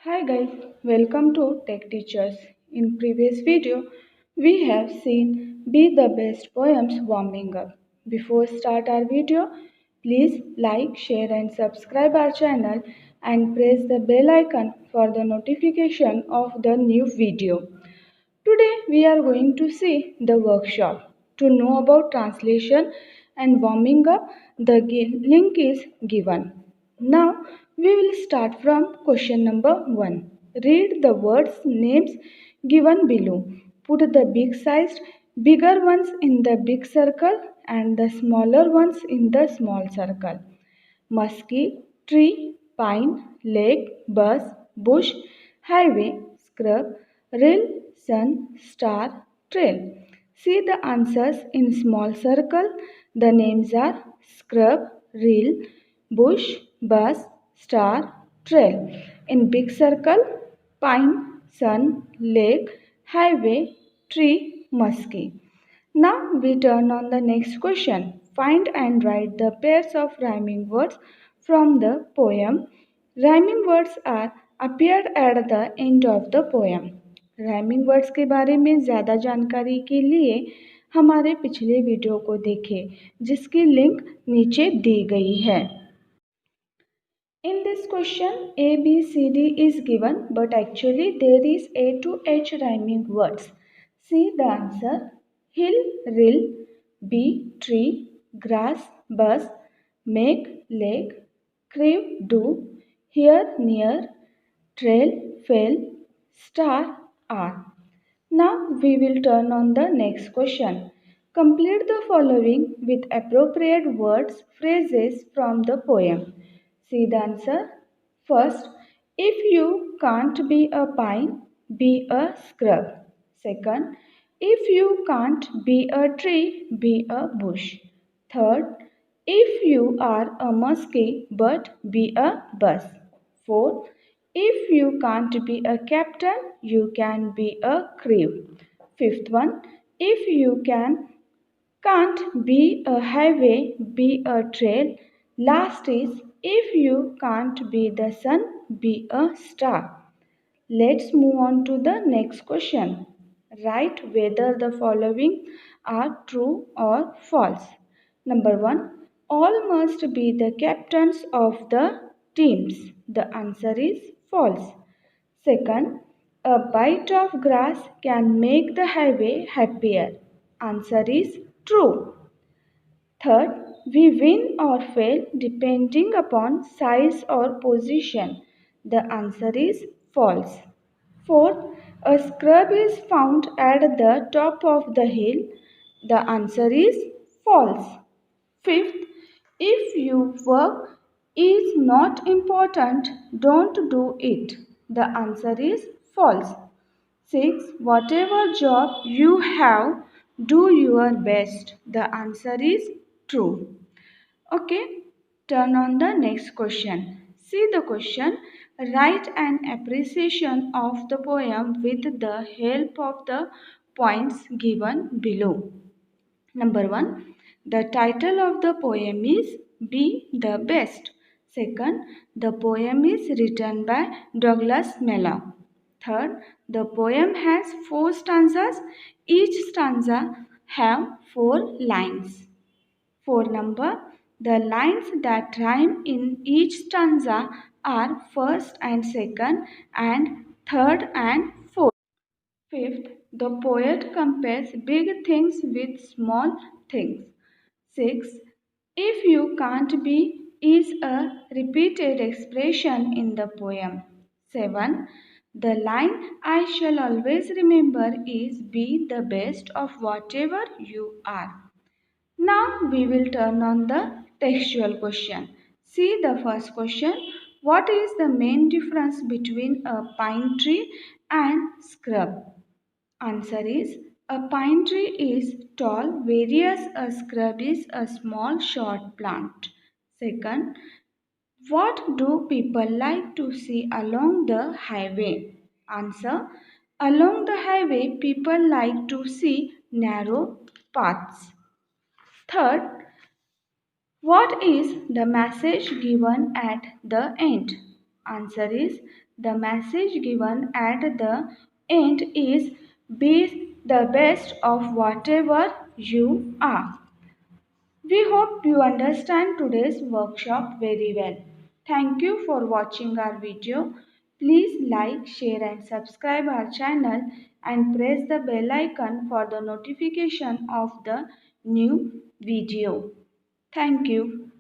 Hi guys, welcome to Tech Teachers. In previous video, we have seen Be the Best Poems warming up. Before start our video, please like, share and subscribe our channel and press the bell icon for the notification of the new video. Today we are going to see the workshop. To know about translation and warming up, the link is given. Now we will start from question number 1. Read the words names given below. Put the big sized bigger ones in the big circle and the smaller ones in the small circle. Musky, tree, pine, lake, bus, bush, highway, scrub, rail, sun, star, trail. See the answers in small circle. The names are scrub, rail, bush, bus, star, trail. In big circle, pine, sun, lake, highway, tree, musky. Now we turn on the next question. Find and write the pairs of rhyming words from the poem. Rhyming words are appeared at the end of the poem. Rhyming words के बारे में ज़्यादा जानकारी के लिए हमारे पिछले video को देखें जिसकी लिंक नीचे दी गई है. In this question, A, B, C, D is given, but actually there is A to H rhyming words. See the answer. Hill, rill, B, tree, grass, bus, make, lake, crave, do, here, near, trail, fell, star, are. Now we will turn on the next question. Complete the following with appropriate words, phrases from the poem. See the answer. First, if you can't be a pine, be a scrub. Second, if you can't be a tree, be a bush. Third, if you are a muskie but be a bus. Fourth, if you can't be a captain, you can be a crew. Fifth one, if you can't be a highway, be a trail. Last is, if you can't be the sun, be a star. Let's move on to the next question. Write whether the following are true or false. Number 1. All must be the captains of the teams. The answer is false. Second, a bite of grass can make the highway happier. Answer is true. Third, we win or fail depending upon size or position. The answer is false. Fourth, a scrub is found at the top of the hill. The answer is false. Fifth, if your work is not important, don't do it. The answer is false. 6. Whatever job you have, do your best. The answer is true. Okay, turn on the next question. See the question. Write an appreciation of the poem with the help of the points given below. Number 1. The title of the poem is Be the Best. Second, the poem is written by Douglas Mallow. Third, the poem has 4 stanzas. Each stanza have 4 lines. 4 number. The lines that rhyme in each stanza are first and second and third and fourth. Fifth, the poet compares big things with small things. 6. If you can't be is a repeated expression in the poem. 7. The line I shall always remember is be the best of whatever you are. Now we will turn on the textual question. See the first question. What is the main difference between a pine tree and scrub? Answer is a pine tree is tall whereas a scrub is a small short plant. Second, what do people like to see along the highway? Answer, along the highway people like to see narrow paths. Third, what is the message given at the end? Answer is the message given at the end is be the best of whatever you are. We hope you understand today's workshop very well. Thank you for watching our video. Please like, share and subscribe our channel and press the bell icon for the notification of the new video. Thank you.